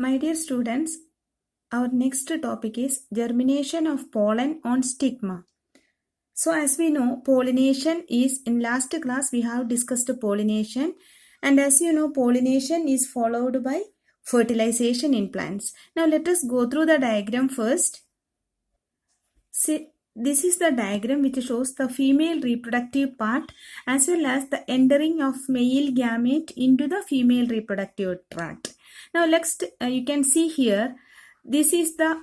My dear students, our next topic is germination of pollen on stigma. So as we know, pollination is, in last class we have discussed pollination, and as you know, pollination is followed by fertilization in plants. Now let us go through the diagram first. See, this is the diagram which shows the female reproductive part as well as the entering of male gamete into the female reproductive tract. Now next you can see here, this is the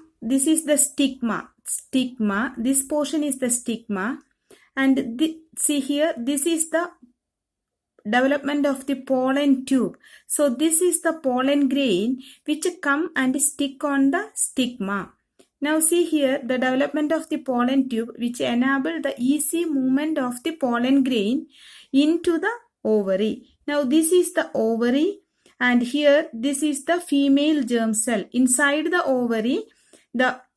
stigma. This portion is the stigma, and see here, this is the development of the pollen tube. So this is the pollen grain which come and stick on the stigma. Now see here the development of the pollen tube which enable the easy movement of the pollen grain into the ovary. Now this is the ovary, and here this is the female germ cell. Inside the ovary,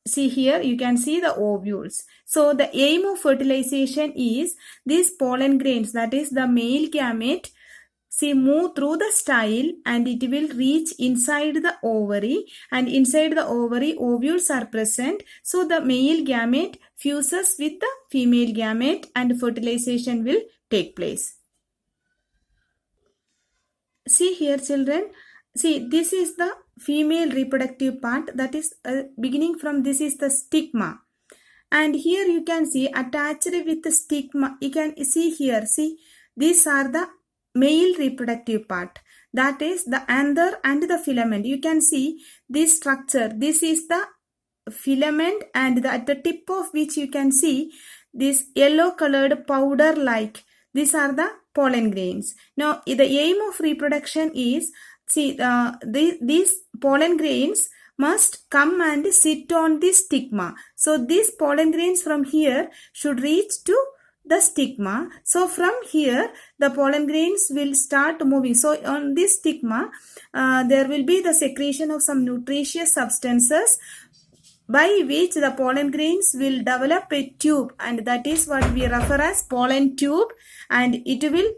see here you can see the ovules. So the aim of fertilization is these pollen grains, that is the male gamete, move through the style and it will reach inside the ovary, and inside the ovary ovules are present. So the male gamete fuses with the female gamete and fertilization will take place. See here children, see this is the female reproductive part, that is beginning from this is the stigma, and here you can see attached with the stigma, you can see here, see these are the male reproductive part, that is the anther and the filament. You can see this structure, this is the filament, and at the tip of which you can see this yellow colored powder like, these are the pollen grains. Now the aim of reproduction is, see these pollen grains must come and sit on the stigma. So these pollen grains from here should reach to the stigma. So from here the pollen grains will start moving. So on this stigma there will be the secretion of some nutritious substances by which the pollen grains will develop a tube, and that is what we refer as pollen tube, and it will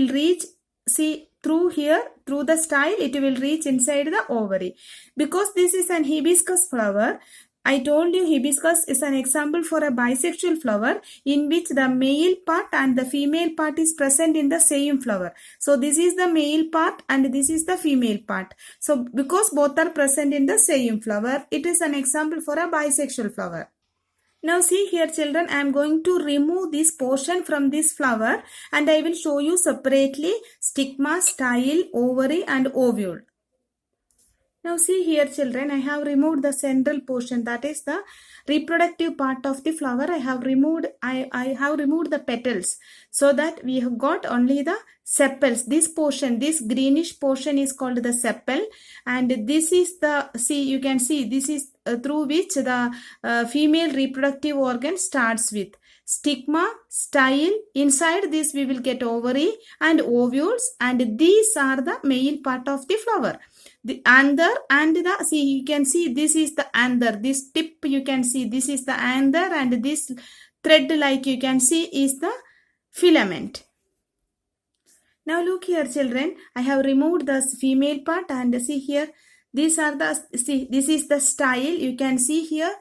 reach, see through here, through the style, it will reach inside the ovary. Because this is an hibiscus flower, I told you hibiscus is an example for a bisexual flower in which the male part and the female part is present in the same flower. So this is the male part and this is the female part. So because both are present in the same flower, it is an example for a bisexual flower. Now see here children, I am going to remove this portion from this flower and I will show you separately stigma, style, ovary and ovule. Now see here children, I have removed the central portion, that is the reproductive part of the flower. I have removed the petals, so that we have got only the sepals. This portion, this greenish portion is called the sepal, and this is the, see you can see this is through which the female reproductive organ starts with. Stigma, style, inside this we will get ovary and ovules, and these are the male part of the flower. The anther and the, see you can see this is the anther, this tip you can see this is the anther, and this thread like you can see is the filament. Now look here children, I have removed the female part, and see here these are the, see this is the style you can see here.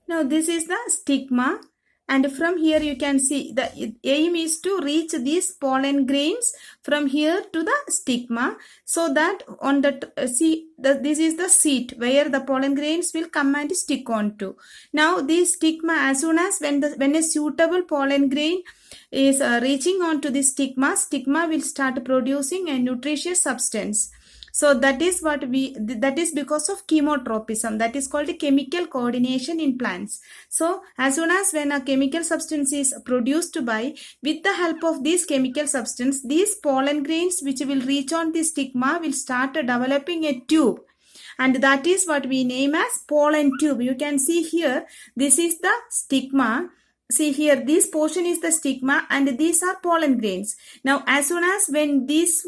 Now this is the stigma, and from here you can see the aim is to reach these pollen grains from here to the stigma, so that on the this is the seat where the pollen grains will come and stick onto. Now this stigma, as soon as when a suitable pollen grain is reaching onto the stigma will start producing a nutritious substance. So that is that is because of chemotropism, that is called a chemical coordination in plants. So as soon as when a chemical substance is produced with the help of this chemical substance, these pollen grains which will reach on the stigma will start developing a tube, and that is what we name as pollen tube. You can see here, this is the stigma. See here, this portion is the stigma and these are pollen grains. Now as soon as when these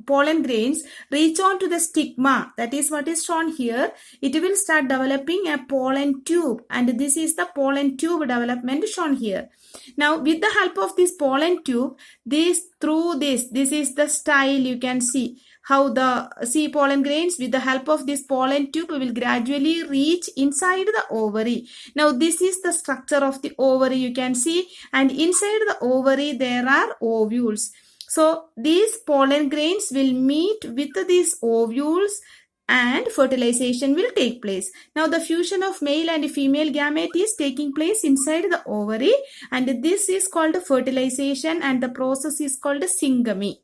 pollen grains reach on to the stigma, that is what is shown here, it will start developing a pollen tube, and this is the pollen tube development shown here. Now with the help of this pollen tube, this is the style you can see. how the pollen grains with the help of this pollen tube will gradually reach inside the ovary. Now this is the structure of the ovary, you can see, and inside the ovary there are ovules. So these pollen grains will meet with these ovules and fertilization will take place. Now the fusion of male and female gamete is taking place inside the ovary, and this is called fertilization, and the process is called syngamy.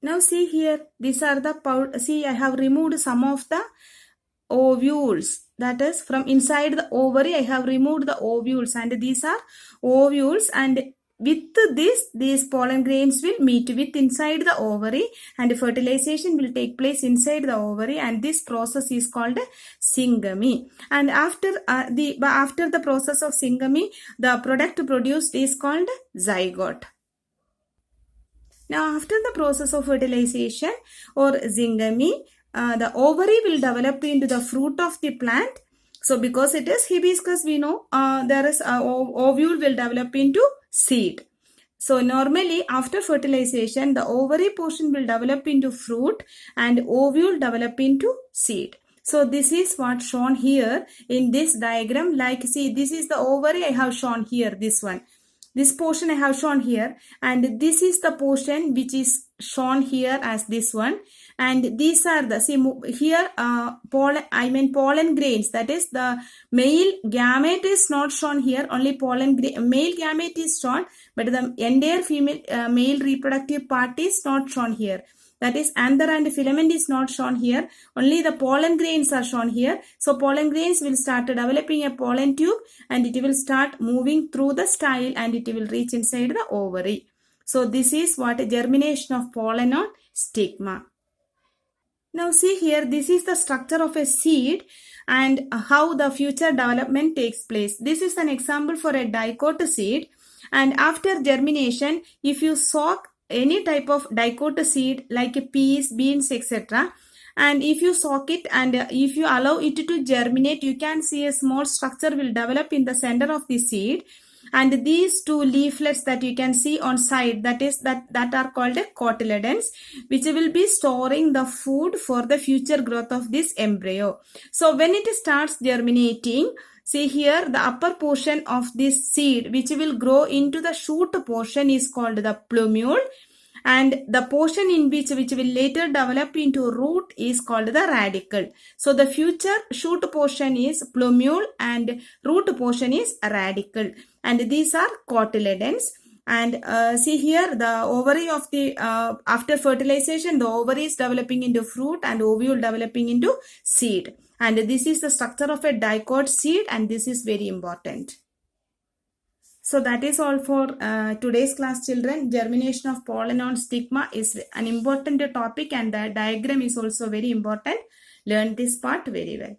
Now see here, these are the, see I have removed some of the ovules, that is from inside the ovary I have removed the ovules, and these are ovules, and with this these pollen grains will meet with inside the ovary and fertilization will take place inside the ovary, and this process is called syngamy. And after the process of syngamy, the product produced is called zygote. Now after the process of fertilization or syngamy, the ovary will develop into the fruit of the plant. So because it is hibiscus, we know there is ovule will develop into seed. So normally after fertilization, the ovary portion will develop into fruit and ovule develop into seed. So this is what shown here in this diagram. Like see, this is the ovary I have shown here, this one. This portion I have shown here, and this is the portion which is shown here as this one, and these are the, see here pollen grains, that is the male gamete is not shown here, only male gamete is shown, but the entire male reproductive part is not shown here. That is anther and filament is not shown here, only the pollen grains are shown here. So pollen grains will start developing a pollen tube, and it will start moving through the style, and it will reach inside the ovary. So this is what germination of pollen on stigma. Now see here, this is the structure of a seed and how the future development takes place. This is an example for a dicot seed, and after germination, if you soak any type of dicot seed like peas, beans, etc., and if you soak it and if you allow it to germinate, you can see a small structure will develop in the center of the seed, and these two leaflets that you can see on side, that are called cotyledons, which will be storing the food for the future growth of this embryo. So when it starts germinating, see here the upper portion of this seed which will grow into the shoot portion is called the plumule, and the portion in which will later develop into root is called the radicle. So the future shoot portion is plumule and root portion is radicle, and these are cotyledons. And see here the ovary of the after fertilization, the ovary is developing into fruit and ovule developing into seed, and this is the structure of a dicot seed, and this is very important. So that is all for today's class, children. Germination of pollen on stigma is an important topic, and the diagram is also very important. Learn this part very well.